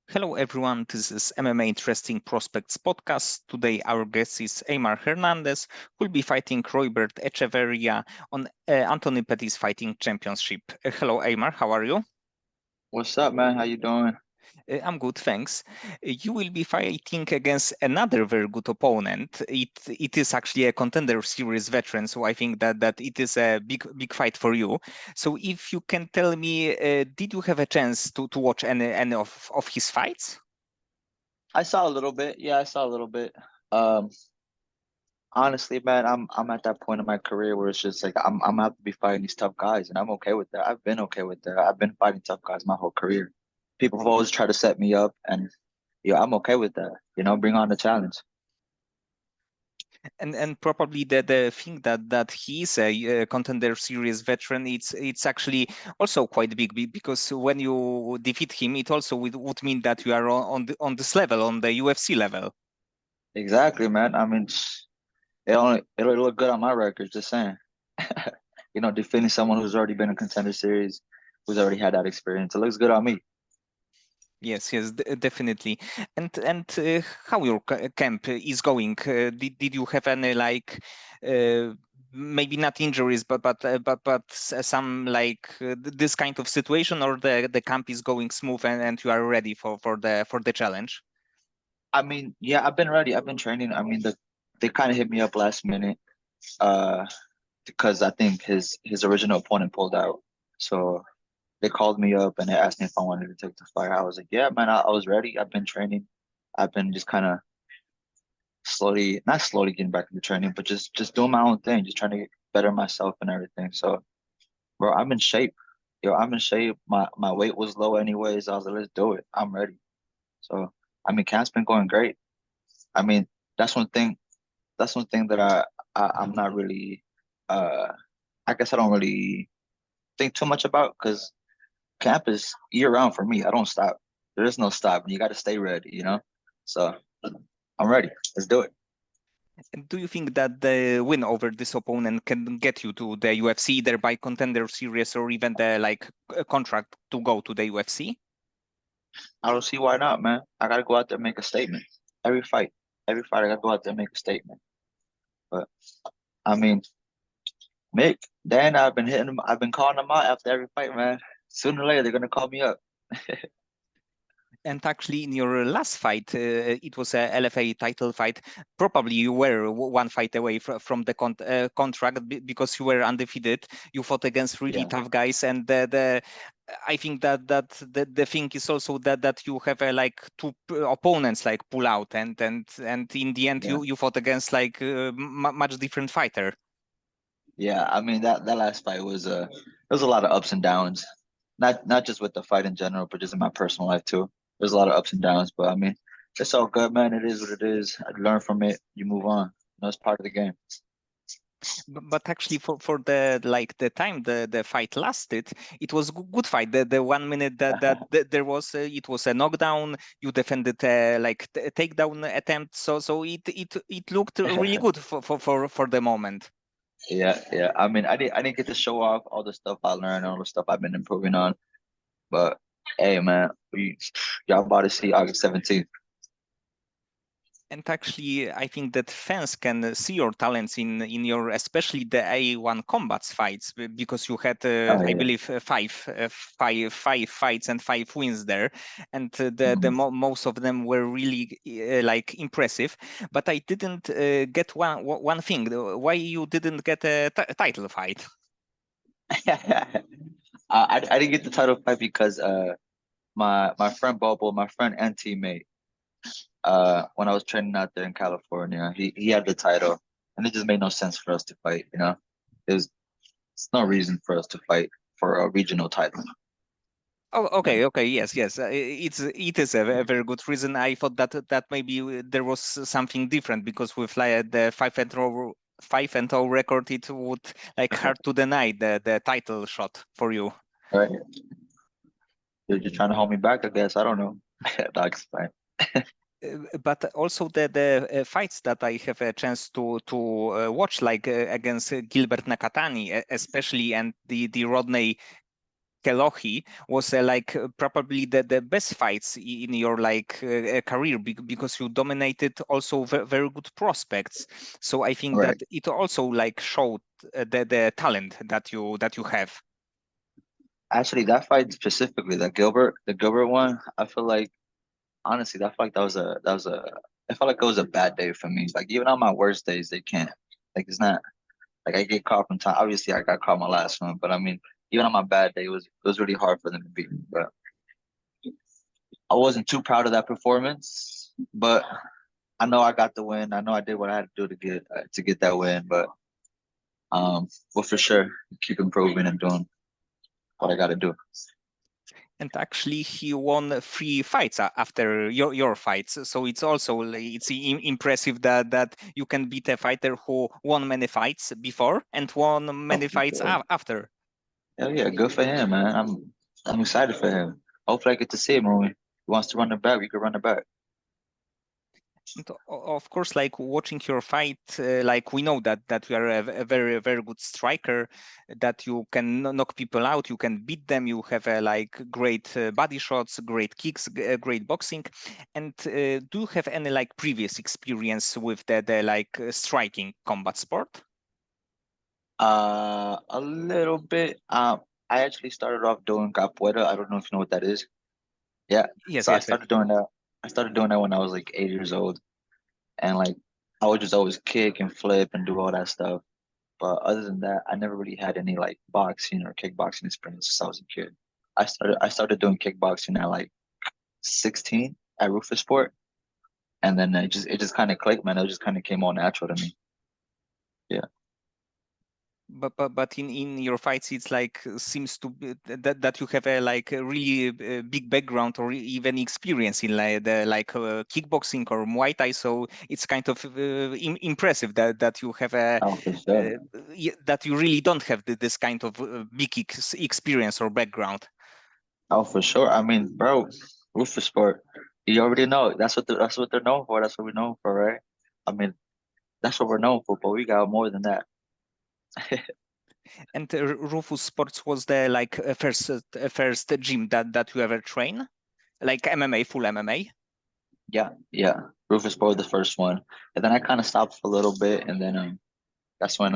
Hello everyone, this is MMA Interesting Prospects podcast. Today our guest is Eimar Hernandez, who will be fighting Roybert Echeverria on Anthony Pettis Fighting Championship. Hello Eimar, how are you? What's up, man? How you doing? I'm good, thanks. You will be fighting against another very good opponent. It is actually a contender series veteran, so I think that it is a big fight for you. So if you can tell me, did you have a chance to watch any of his fights? I saw a little bit. Yeah, I saw a little bit. Um, Honestly, man, I'm at that point in my career where it's just like I'm have to be fighting these tough guys, and I'm okay with that. I've been okay with that. I've been fighting tough guys my whole career. People have always tried to set me up, and yeah, I'm okay with that. Bring on the challenge. And probably the thing that he's a contender series veteran, it's actually also quite big because when you defeat him, it also would mean that you are on this level, on the UFC level. Exactly, man. I mean, it'll look good on my record. Just saying. Defending someone who's already been in contender series, who's already had that experience. It looks good on me. Yes, definitely. And how your camp is going? Did you have any like uh, maybe not injuries, but some like this kind of situation, or the camp is going smooth and you are ready for the challenge? I mean, yeah, I've been ready. I've been training. I mean, they kind of hit me up last minute, uh, because I think his original opponent pulled out. So they called me up and they asked me if I wanted to take the fight. I was like, yeah, man, I was ready. I've been training. I've been just kind of slowly, not slowly getting back into training, but just doing my own thing, just trying to better myself and everything. So, bro, I'm in shape. Yo, I'm in shape. My weight was low anyways. I was like, let's do it. I'm ready. So, I mean, camp's been going great. I mean, that's one thing. That's one thing that I'm not really. Uh, I guess I don't really think too much about because camp is year round for me. I don't stop. There is no stop. You got to stay ready. So I'm ready. Let's do it. And do you think that the win over this opponent can get you to the UFC, either by contender series or even the like contract to go to the UFC? I don't see why not, man. I got to go out there and make a statement. Every fight, every fight, I got to go out there and make a statement. But I mean, Mick, Dan, I've been hitting him. I've been calling him out after every fight, man. Sooner or later, they're gonna call me up. And actually, in your last fight, it was a LFA title fight. Probably you were one fight away from the contract because you were undefeated. You fought against really Yeah, tough guys, and I think that the thing is also that you have like two opponents like pull out, and in the end yeah, you fought against like much different fighter. yeah. I mean that last fight was there was a lot of ups and downs. Not just with the fight in general, but just in my personal life too. There's a lot of ups and downs, but I mean, it's all good, man. It is what it is. I learn from it. You move on. It's part of the game. But actually, for the like the time the fight lasted, it was good fight. The 1 minute that there was, it was a knockdown. You defended like a takedown attempt, so it looked really good for the moment. Yeah, yeah. I mean, I didn't get to show off all the stuff I learned, all the stuff I've been improving on. But hey, man, y'all about to see August 17th. And actually, I think that fans can see your talents in your, especially the A1 combats fights, because you had, Oh I yeah. believe, five fights and 5 wins there, and the Mhm. most of them were really like impressive. But I didn't get one thing. Why you didn't get a title fight? I didn't get the title fight because my friend Bobo, my friend and teammate, when I was training out there in California, he had the title, and it just made no sense for us to fight. There's no reason for us to fight for a regional title. Oh, You know? okay, yes. It is a very good reason. I thought that maybe there was something different because with like the 5-0 record, it would like hard to deny the title shot for you. Right? You're just trying to hold me back, I guess. I don't know. That's fine. But also the fights that I have a chance to watch, like against Gilbert Nakatani, especially, and the Rodney Kelohi was probably the best fights in your career, because you dominated also very good prospects. So I think that Right. it also showed the talent that you have. Actually, that fight specifically, the Gilbert one, I feel like honestly, that fight I felt like it was a bad day for me. Like even on my worst days, they can't. Like it's not like I get caught from time. Obviously, I got caught my last one, but I mean, even on my bad day, it was really hard for them to beat me. But I wasn't too proud of that performance. But I know I got the win. I know I did what I had to do to get that win. But well, for sure, keep improving and doing what I got to do. And actually, he won 3 fights after your fights. So it's also impressive that you can beat a fighter who won many fights before and won Oh, many for fights sure. after. Hell yeah, good for him, man. I'm excited for him. Hopefully, I get to see him when he wants to run it back. We could run it back. And of course, watching your fight, we know that you are a very good striker, that you can knock people out, you can beat them, you have great body shots, great kicks, great boxing. And do you have any previous experience with the striking combat sport? A little bit. I actually started off doing capoeira. I don't know if you know what that is. Yeah. Yes, So I yes, yes. started doing that. I started doing that when I was like 8 years old, and like I would just always kick and flip and do all that stuff. But other than that, I never really had any like boxing or kickboxing experience since I was a kid. I started doing kickboxing at like 16 at Roufusport, and then it just kind of clicked, man. It just kind of came all natural to me. Yeah. But in your fights, it's seems to be that you have a really big background or even experience in kickboxing or Muay Thai. So it's kind of impressive that you have Oh, for sure. that you really don't have this kind of big experience or background. Oh, for sure. I mean, bro, Roufusport, you already know. That's what they're known for. That's what we're known for, right? I mean, that's what we're known for, but we got more than that. And Rufus Sports was the first gym that you ever train, like MMA, full MMA. Yeah, yeah. Roufusport, the first one, and then I kind of stopped for a little bit, and then that's when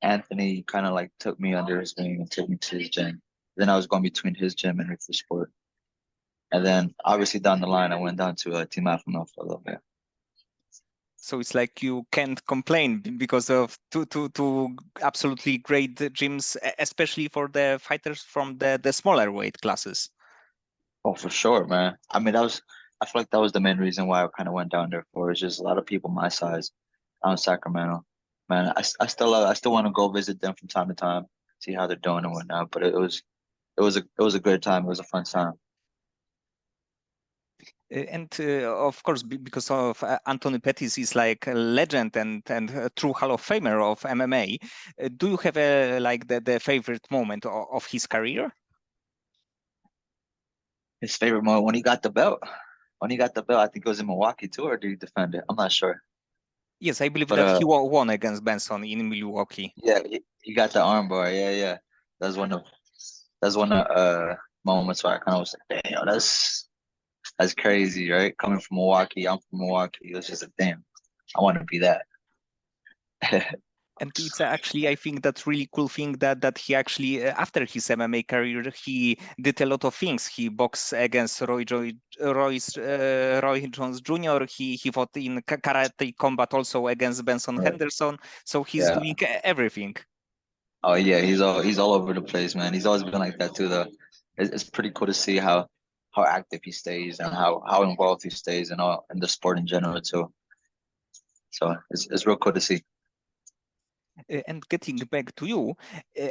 Anthony kind of like took me under his wing and took me to his gym. Then I was going between his gym and Roufusport, and then obviously down the line I went down to Team Alpha for a little bit. So it's you can't complain because of two absolutely great gyms, especially for the fighters from the smaller weight classes. Oh, for sure, man. I mean, I feel like that was the main reason why I kind of went down there for. It's just a lot of people my size out in Sacramento. Man, I still want to go visit them from time to time, see how they're doing and whatnot. But it was a great time. It was a fun time. And of course, because of Anthony Pettis is a legend and a true Hall of Famer of MMA. Do you have the favorite moment of his career? His favorite moment when he got the belt. When he got the belt, I think it was in Milwaukee too, or did he defend it? I'm not sure. Yes, I believe But that he won against Benson in Milwaukee. yeah, he got the armbar. Yeah, yeah. That's one of that's one of moments where I kind of was like, damn, that's crazy, right? Coming from Milwaukee, I'm from Milwaukee. It was just a damn. I want to be that. And it's actually, I think, that's really cool thing that he actually, after his MMA career, he did a lot of things. He boxed against Roy Jones Jr. He fought in karate combat also against Benson Right. Henderson. So he's Yeah. doing everything. Oh yeah, he's all over the place, man. He's always been like that too, though. It's pretty cool to see how active he stays and how involved he stays in the sport in general too. So it's real cool to see. And getting back to you,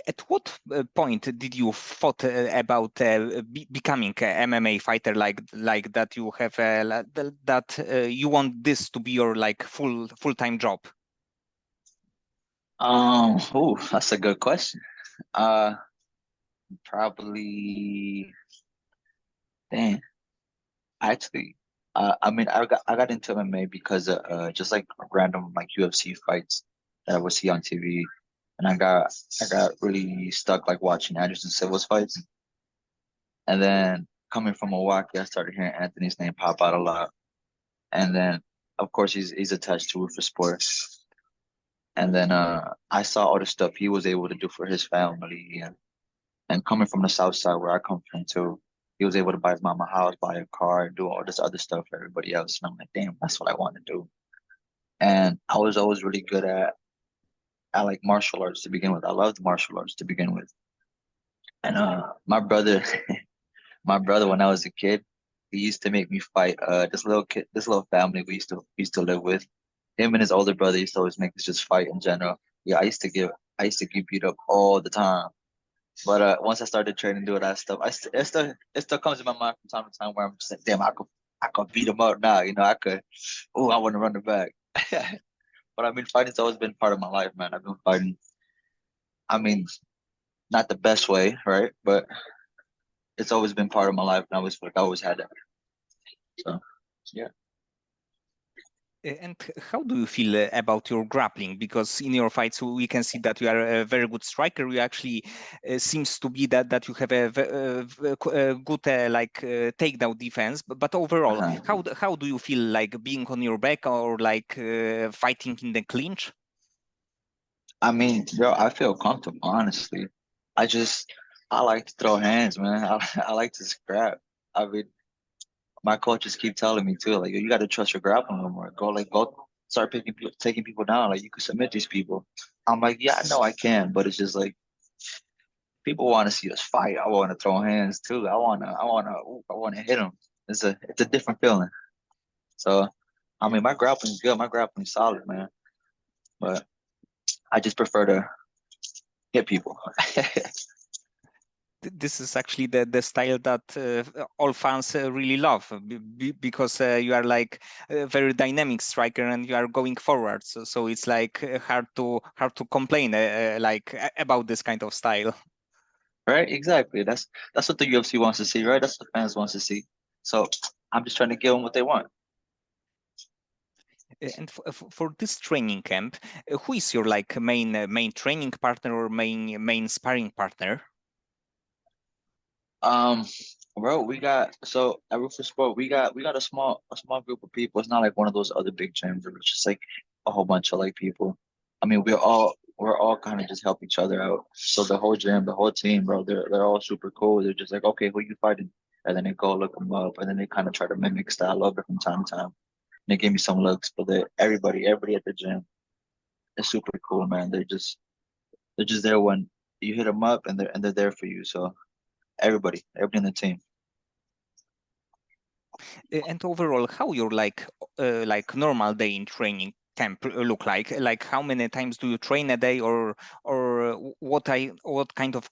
at what point did you thought about becoming a MMA fighter like that? You have that you want this to be your full-time job? Oh, that's a good question. Uh, Probably. Dang, actually, I mean, I got into MMA because just like random like UFC fights that I would see on TV, and I got really stuck like watching Anderson Silva's fights. And then coming from Milwaukee, I started hearing Anthony's name pop out a lot. And then, of course, he's attached to Roufusport. And then I saw all the stuff he was able to do for his family, and coming from the South Side where I come from too, he was able to buy his mom a house, buy a car, and do all this other stuff for everybody else. And I'm like, damn, that's what I want to do. And I was always really good at like martial arts to begin with. I loved martial arts to begin with. And my brother, my brother, when I was a kid, he used to make me fight this little family we used to live with. Him and his older brother used to always make us just fight in general. Yeah, I used to get beat up all the time. But once I started training, doing that stuff, it still comes in my mind from time to time where I'm just like, damn, I could beat him up now. I could. Oh, I want to run it back. But I mean, fighting's always been part of my life, man. I've been fighting. I mean, not the best way, right? But it's always been part of my life, and I always had that. So, yeah. And how do you feel about your grappling? Because in your fights, we can see that you are a very good striker. You actually seems to be that you have a good takedown defense. But overall, Uh-huh. how do you feel like being on your back or like fighting in the clinch? I mean, bro, I feel comfortable, honestly. I like to throw hands, man. I like to scrap. I mean, my coaches keep telling me too, like, you got to trust your grappling a little more. Go, start taking people down. Like, you can submit these people. I'm like, yeah, I know I can, but it's just like people want to see us fight. I want to throw hands too. I wanna hit them. It's a different feeling. So, I mean, my grappling's good. My grappling's solid, man. But I just prefer to hit people. This is actually the style that all fans really love because you are like a very dynamic striker and you are going forward. So it's like hard to complain about this kind of style. Right? Exactly. That's what the UFC wants to see, right? That's what fans wants to see. So I'm just trying to give them what they want. And for this training camp, who is your like main training partner or main sparring partner? Um, bro, we got so at Roufusport, we got a small group of people. It's not like one of those other big gyms where it's just like a whole bunch of like people. I mean, we're all kind of just help each other out. So the whole gym, the whole team, bro, they're all super cool. They're just like, okay, who you fighting? And then they go look them up, and then they kind of try to mimic style of it from time to time. And they give me some looks, but everybody at the gym is super cool, man. They're just there when you hit them up, and they're there for you. So everybody in the team. And overall, how your like normal day in training camp look like? Like how many times do you train a day, or what kind of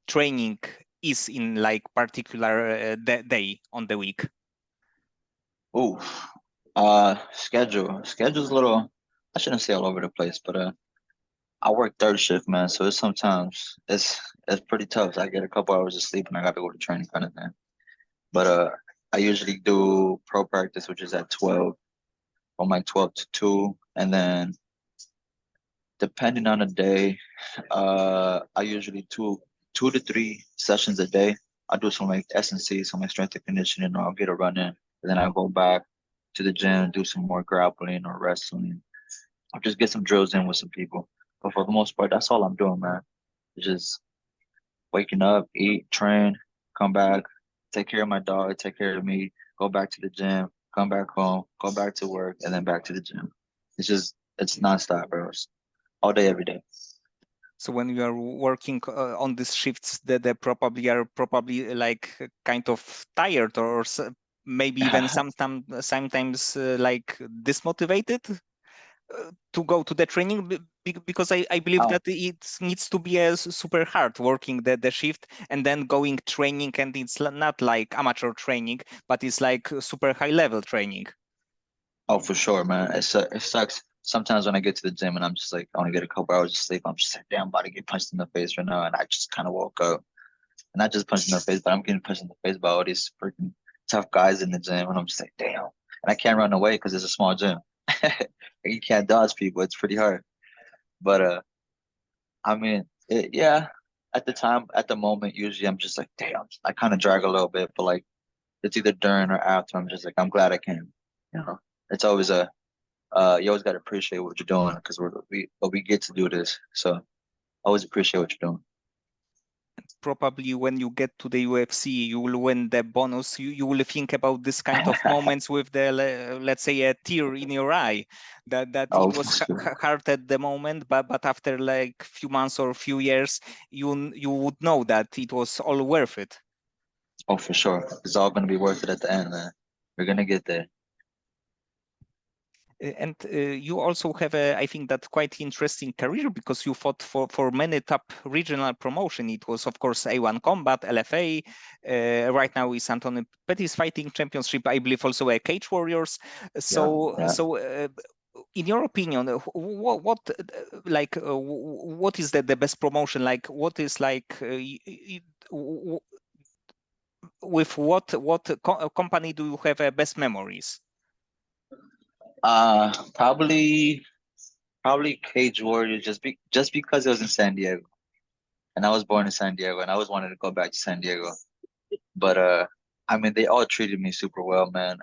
training is in like particular day on the week? Ooh, schedule's a little. I shouldn't say all over the place, but I work third shift, man. So it's pretty tough. I get a couple hours of sleep and I got to go to training kind of thing. But I usually do pro practice, which is at 12, from like 12 to 2, and then depending on the day, I usually two to three sessions a day. I do some like S&C, some like strength and conditioning, or I'll get a run in, and then I go back to the gym, do some more grappling or wrestling. I'll just get some drills in with some people. But for the most part, that's all I'm doing, man. It's just waking up, eat, train, come back, take care of my dog, take care of me, go back to the gym, come back home, go back to work, and then back to the gym. It's nonstop, bro. It's all day, every day. So when you are working on these shifts, they probably are like kind of tired or maybe even sometimes like dismotivated to go to the training because I believe Oh, that it needs to be a super hard working the shift and then going training, and it's not like amateur training, but it's like super high level training. oh, for sure, man. It sucks sometimes when I get to the gym and I'm just like, I want to get a couple hours of sleep. I'm just like, damn, I'm about to get punched in the face right now, and I just kind of woke up. And not just punched in the face, but I'm getting punched in the face by all these freaking tough guys in the gym, and I'm just like, damn. And I can't run away because it's a small gym. You can't dodge people. It's pretty hard. But I mean, yeah. at the time, at the moment, usually I'm just like, damn, I kind of drag a little bit, but like it's either during or after. I'm just like, I'm glad I came. You know, it's always you always got to appreciate what you're doing because we get to do this. So always appreciate what you're doing. Probably when you get to the UFC, you will win the bonus. You will think about this kind of moments with the, let's say, a tear in your eye. That Oh, it for was sure. hard at the moment, but after like few months or few years, you would know that it was all worth it. Oh, for sure. It's all gonna be worth it at the end, man. We're gonna get there. And you also have a, I think that quite interesting career because you fought for many top regional promotion. It was of course A1 Combat, LFA. Right now is Anthony Pettis Fighting Championship. I believe also a Cage Warriors. Yeah, So yeah. in your opinion, what like what is the best promotion? Like what is like with what company do you have best memories? Probably Cage Warriors just because it was in San Diego and I was born in San Diego and I always wanted to go back to San Diego. But I mean they all treated me super well, man.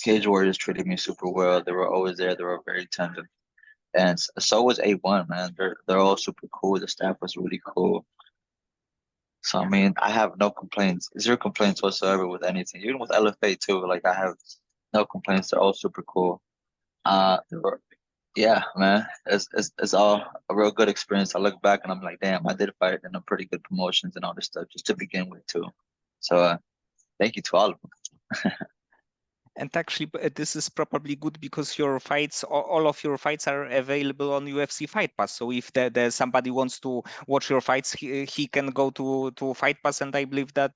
Cage Warriors treated me super well. They were always there. They were very tender. And so was A1, man. They're all super cool. The staff was really cool. So I mean, I have no complaints, zero complaints whatsoever with anything. Even with LFA too, like I have no complaints. They're all super cool. They were, yeah, man, it's all a real good experience. I look back and I'm like, damn, I did fight in a pretty good promotions and all this stuff just to begin with too. So thank you to all of them. And actually, this is probably good because your fights, all of your fights are available on UFC Fight Pass. So if somebody wants to watch your fights, he can go to Fight Pass, and I believe that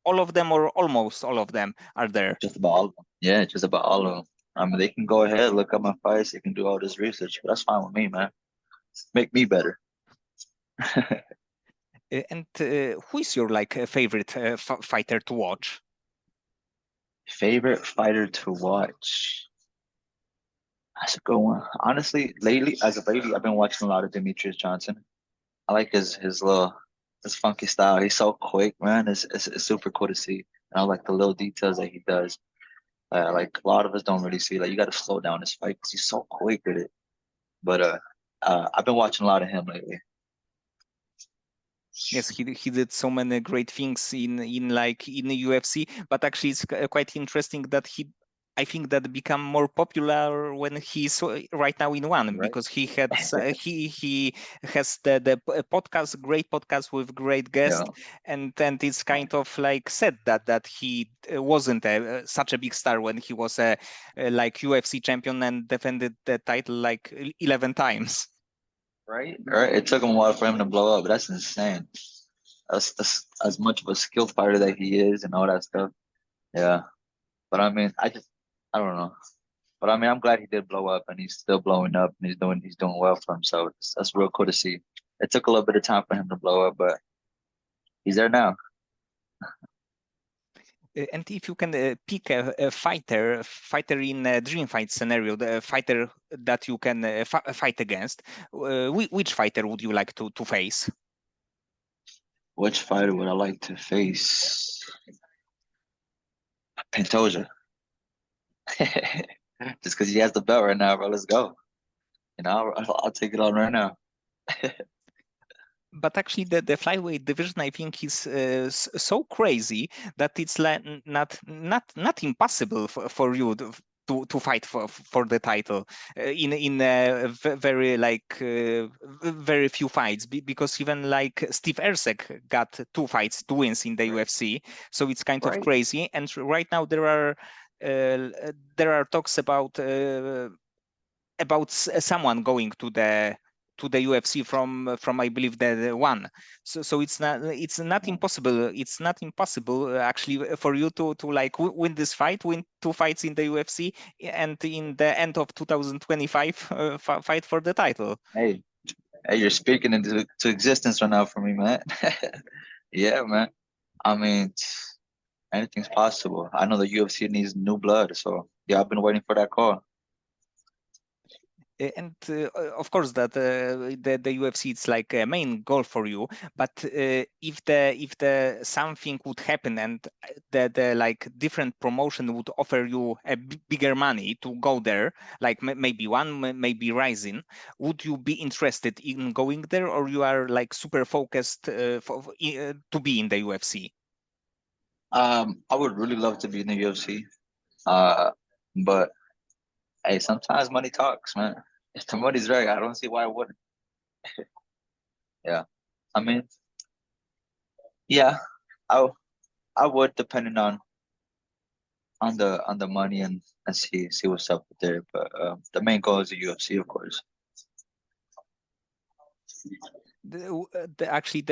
all of them or almost all of them are there. Just about all of them. Yeah, just about all of them. I mean, they can go ahead, look up my fights. They can do all this research, but that's fine with me, man. Make me better. And who is your like favorite fighter to watch? Favorite fighter to watch? That's a good one. Honestly, as of lately, I've been watching a lot of Demetrius Johnson. I like his funky style. He's so quick, man. It's super cool to see. And I like the little details that he does. Like a lot of us don't really see. Like you got to slow down his fight because he's so quick with it. But I've been watching a lot of him lately. Yes, he did so many great things in the UFC, but actually it's quite interesting that I think that become more popular when he's right now in one Right. because he has the podcast, great podcast with great Yeah. guest, and it's kind of like said that he wasn't such a big star when he was a like UFC champion and defended the title like 11 times. Right. Right. It took him a while for him to blow up. That's insane. That's as much of a skilled fighter that he is and all that stuff. Yeah. But I mean, I don't know. But I mean, I'm glad he did blow up and he's still blowing up and he's doing well for himself. That's real cool to see. It took a little bit of time for him to blow up, but he's there now. And if you can pick a fighter in a dream fight scenario, the fighter that you can fight against, which fighter would you like to face? Which fighter would I like to face? Pantoja. Just because he has the belt right now, bro. Let's go. You know, I'll take it on right now. But actually, the flyweight division, I think, is so crazy that it's like not impossible for you to fight for the title in very like very few fights because even like Steve Ersek got 2 fights, 2 wins in the Right. UFC, so it's kind of Right. crazy. And right now there are talks about someone going to the UFC from I believe the one. So it's not impossible. It's not impossible actually for you to like win this fight, win 2 fights in the UFC, and in the end of 2025 fight for the title. Hey, hey, you're speaking into to existence right now for me, man. Yeah, man. I mean, anything's possible. I know the UFC needs new blood, so yeah, I've been waiting for that call. And of course that the UFC it's like a main goal for you, but if the something would happen and the like different promotion would offer you a bigger money to go there, like maybe one maybe Rising, would you be interested in going there, or you are like super focused to be in the UFC? I would really love to be in the UFC. But hey, sometimes money talks, man. If the money's right, I don't see why I wouldn't. Yeah. I mean, yeah, I I would depending on the money and see what's up with there. But the main goal is the UFC, of course. Actually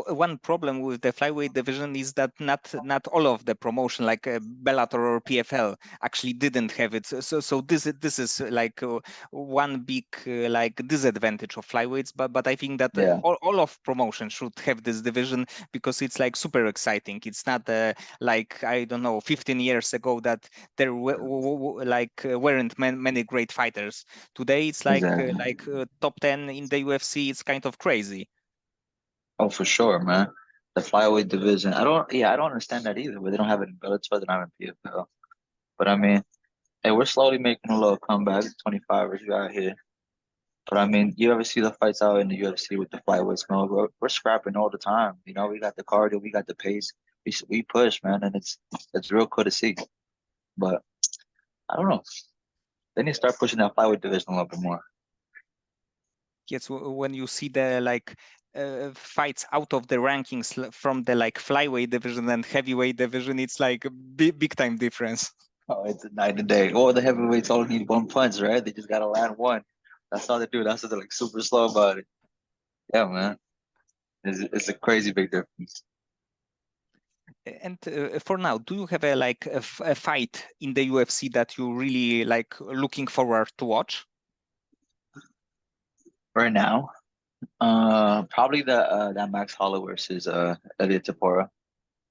one problem with the flyweight division is that not all of the promotion like Bellator or PFL actually didn't have it. So this is like one big like disadvantage of flyweights. But I think that Yeah, all of promotion should have this division because it's like super exciting. It's not like I don't know 15 years ago that there weren't many great fighters. Today it's exactly. like top 10 in the UFC. It's kind of crazy. Oh, for sure, man. The flyweight division. I don't understand that either. But they don't have it in Bellator, they don't have it in PFL. But I mean, hey, we're slowly making a little comeback. 25ers we out here. But I mean, you ever see the fights out in the UFC with the flyweights, man? We're scrapping all the time. You know, we got the cardio, we got the pace. We push, man, and it's real cool to see. But I don't know. They need to start pushing that flyweight division a little bit more. Yes, when you see the like fights out of the rankings from the like flyweight division and heavyweight division, it's like a big time difference. Oh, it's a night and day. Or the heavyweights all need one punch, right? They just gotta land one. That's all they do. That's why they're like super slow about it. Yeah, man. It's a crazy big difference. And for now, do you have a like a fight in the UFC that you really like looking forward to watch? Right now, probably the that Max Holloway versus Elliot Tapora.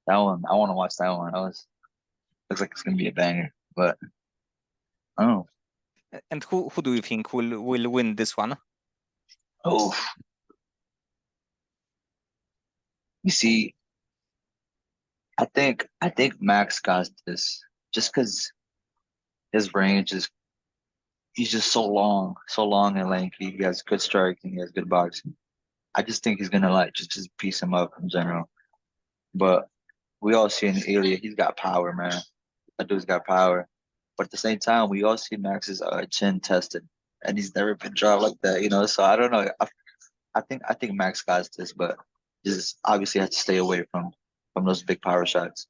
That one, I want to watch that one. That was looks like it's gonna be a banger. But oh, And who do you think will win this one? oh, you see, I think Max got this just because his range is he's just so long and lanky. He has good striking, he has good boxing. I just think he's gonna like just piece him up in general. But we all see in Ilya, he's got power, man. That dude's got power. But at the same time, we all see Max's chin tested, and he's never been dropped like that, you know. So I don't know. I think Max got this, but just obviously has to stay away from those big power shots.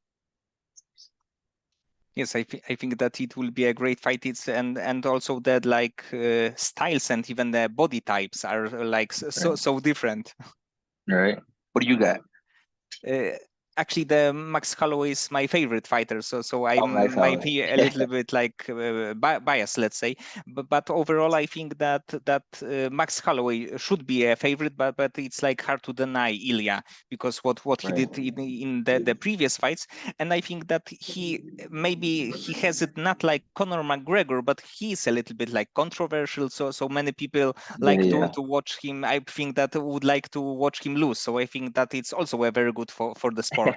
Yes, I think that it will be a great fight. It's and also that like styles and even the body types are like Right. so different. All right. What do you got? Uh, Actually, the Max Holloway is my favorite fighter, so I Oh, Max might Holloway. be a little bit like biased, let's say. But overall, I think that Max Holloway should be a favorite, but it's like hard to deny Ilya because what he Right. did in the previous fights, and I think that he maybe he has it not like Conor McGregor, but he's a little bit like controversial. So many people Yeah, like yeah, to watch him. I think that would like to watch him lose. So I think that it's also a very good for the sport.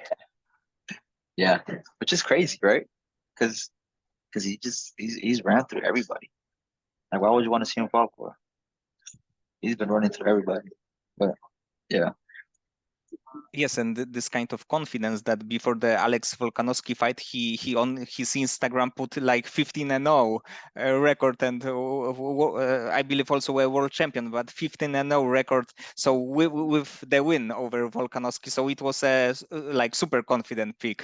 yeah. Which is crazy, right? Because he's ran through everybody. Like, why would you want to see him fall for? He's been running through everybody. But yeah, Yes, and this kind of confidence that before the Alex Volkanovski fight, he on his Instagram put like 15-0 record, and I believe also a world champion, but 15-0 record. So with the win over Volkanovski, so it was a like super confident pick.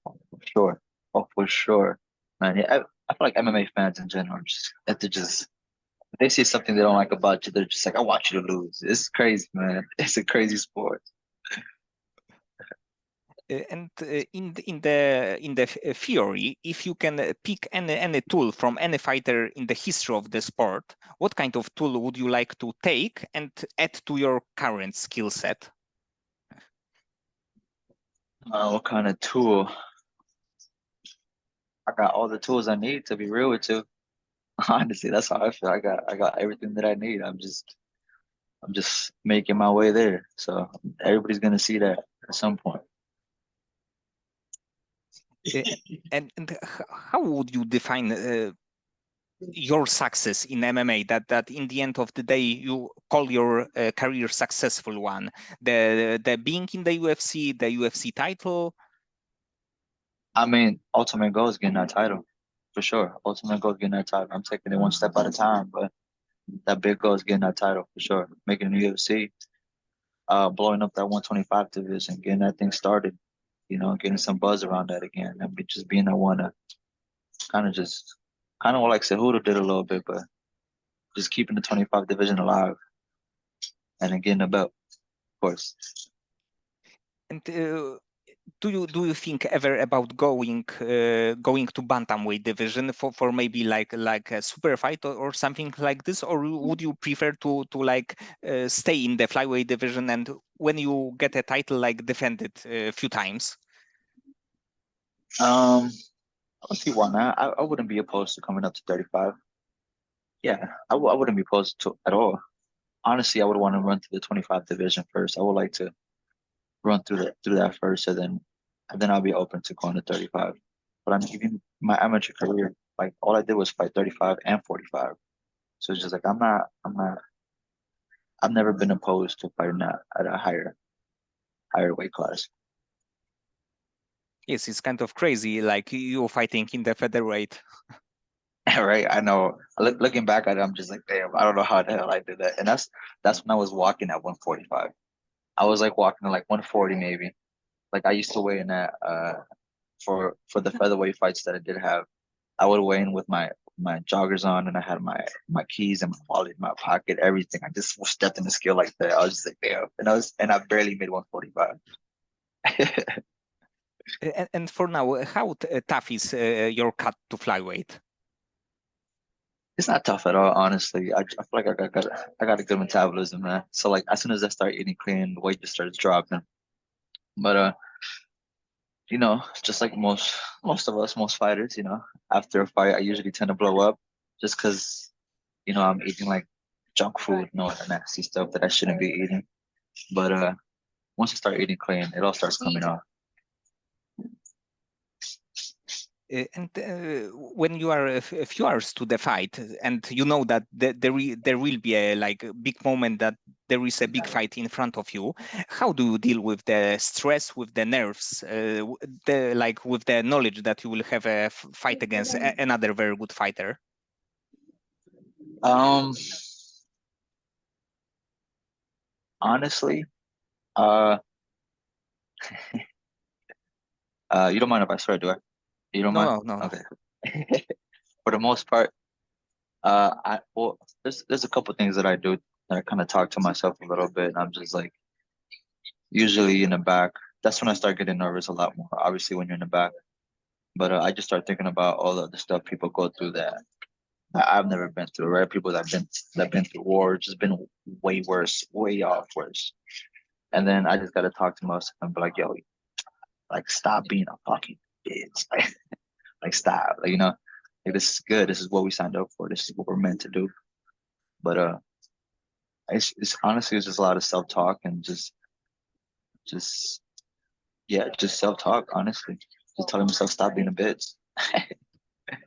for sure. Oh, for sure, man. Yeah, I feel like MMA fans in general just have to just if they see something they don't like about you, they're just like, I want you to lose. It's crazy, man. It's a crazy sport. And in the theory, if you can pick any tool from any fighter in the history of the sport, what kind of tool would you like to take and add to your current skill set? What kind of tool? I got all the tools I need to be real with you. Honestly, that's how I feel. I got everything that I need. I'm just making my way there. So everybody's gonna see that at some point. Uh, how would you define your success in MMA? That in the end of the day you call your career successful one. The being in the UFC, the UFC title. I mean, ultimate goal is getting that title, for sure. Ultimate goal is getting that title. I'm taking it one step at a time, but that big goal is getting that title for sure. Making the UFC, blowing up that 125 division, getting that thing started. You know, getting some buzz around that again, and just being the one to kind of just kind of like Cejudo did a little bit, but just keeping the 25 division alive and then getting a belt, of course. And do you think ever about going to bantamweight division for maybe like a super fight or something like this, or would you prefer to like stay in the flyweight division and when you get a title like defend it a few times? I would see why not. I wouldn't be opposed to coming up to 35. Yeah, I wouldn't be opposed to at all. Honestly, I would want to run through the 25 division first. I would like to run through that first, and then I'll be open to going to 35. But I'm even my amateur career, like all I did was fight 35 and 45. So it's just like I've never been opposed to fighting at a higher weight class. Yes, it's kind of crazy, like you fighting in the featherweight. Right? I know. Looking back at it, I'm just like, damn, I don't know how the hell I did that. And that's when I was walking at 145. I was like walking at like 140 maybe. Like I used to weigh in at for the featherweight fights that I did have. I would weigh in with my joggers on, and I had my keys and my wallet in my pocket, everything. I just stepped in the scale like that. I was just like, damn, and I barely made 145. And for now, how tough is your cut to flyweight? It's not tough at all, honestly. I feel like I got a good metabolism, man. So like as soon as I start eating clean, the weight just starts dropping. But you know, just like most of us, most fighters, you know, after a fight, I usually tend to blow up just because you know I'm eating like junk food, you know, the nasty stuff that I shouldn't be eating. But once I start eating clean, it all starts coming off. And when you are a few hours to the fight, and you know that there will be a like a big moment that there is a big fight in front of you, how do you deal with the stress, with the nerves, the like with the knowledge that you will have a fight against another very good fighter? Um, honestly, uh, you don't mind if I swear, do I? You don't No, mind? no, no, no. Okay. For the most part, I well, there's a couple things that I do that I kind of talk to myself a little bit. And I'm just like usually in the back. That's when I start getting nervous a lot more. Obviously, when you're in the back, but I just start thinking about all of the stuff people go through that I've never been through. Right? People that been through war, just been way worse, way off worse. And then I just gotta talk to myself and be like, yo, like stop being a fucking bitch. Like stop. Like, you know, like this is good. This is what we signed up for. This is what we're meant to do. But it's honestly it's just a lot of self talk and just yeah, just self talk. Honestly, just telling myself stop being a bitch.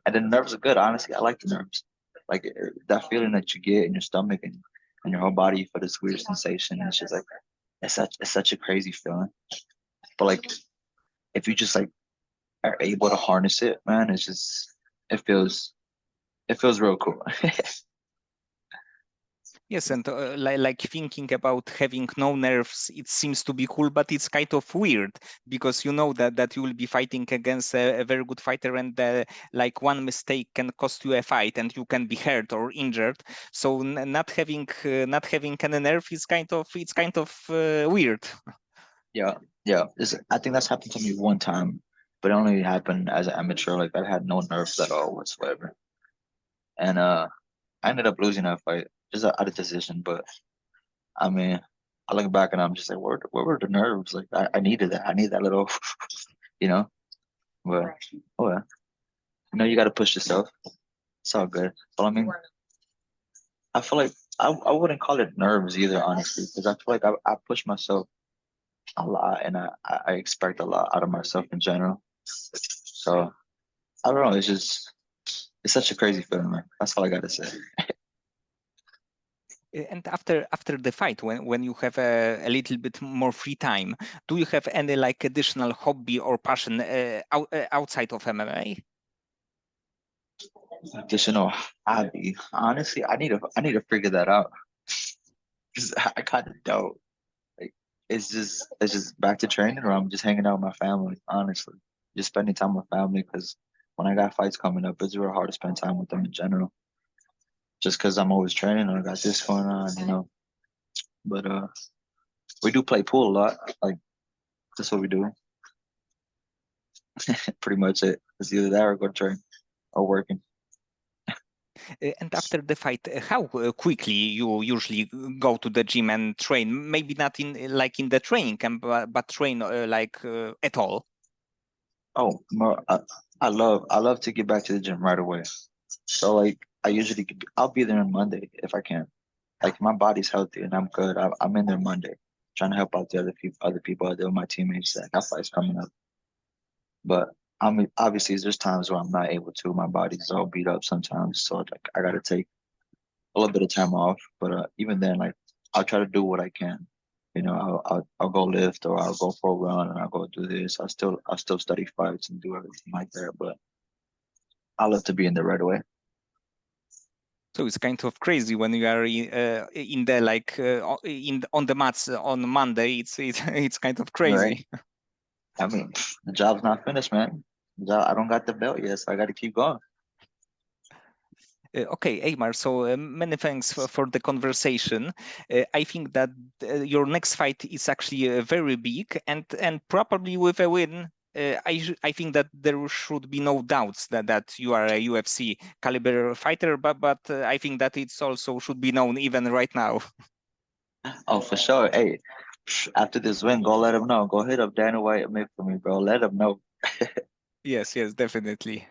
And then the nerves are good. Honestly, I like the nerves. Like that feeling that you get in your stomach and your whole body for this weird sensation. It's just like it's such a crazy feeling. But like if you just like are able to harness it, man, it's just it feels real cool. Yes, and like thinking about having no nerves, it seems to be cool, but it's kind of weird because you know that you will be fighting against a very good fighter, and like one mistake can cost you a fight, and you can be hurt or injured. So not having any nerve is kind of weird. Yeah, yeah. I think that's happened to me one time, but it only happened as an amateur. Like I had no nerves at all whatsoever, and I ended up losing that fight just out of decision. But I mean, I look back and I'm just like, where were the nerves? Like I needed that. I need that little, you know. But oh yeah, you know, you got to push yourself. It's all good. But I mean, I feel like I wouldn't call it nerves either, honestly, because I feel like I push myself a lot and I expect a lot out of myself in general. So I don't know. It's such a crazy feeling, man. That's all I gotta say. And after the fight, when you have a little bit more free time, do you have any like additional hobby or passion outside of MMA? Additional hobby. Honestly, I need to figure that out because I kind of don't. Like, it's just back to training, or I'm just hanging out with my family. Honestly, just spending time with family because when I got fights coming up, it's real hard to spend time with them in general. Just because I'm always training and I got this going on, you know. But we do play pool a lot. Like that's what we do. Pretty much it. It's either that or go train or working. And after the fight, how quickly you usually go to the gym and train? Maybe not in like in the training camp, but train at all. Oh, I love to get back to the gym right away. So like I'll be there on Monday if I can. Like my body's healthy and I'm good. I'm in there Monday, trying to help out the other people out there, my teammates that got fights coming up. But I mean, obviously, there's times where I'm not able to. My body's all beat up sometimes, so like I gotta take a little bit of time off. But even then, like I'll try to do what I can. You know, I'll go lift or I'll go for a run and I'll go do this. I'll still study fights and do everything like that. But I love to be in there right away. So it's kind of crazy when you are in the like on the mats on Monday. It's kind of Right? crazy. I mean, the job's not finished, man. I don't got the belt yet, so I got to keep going. Okay, Eimar, so many thanks for the conversation. I think that your next fight is actually very big and probably with a win. I think that there should be no doubts that you are a UFC caliber fighter, but I think that it's also should be known even right now. Oh, for sure. Hey, after this win, go let him know. Go hit up Dana White and make for me, bro. Let him know. Yes, yes, definitely.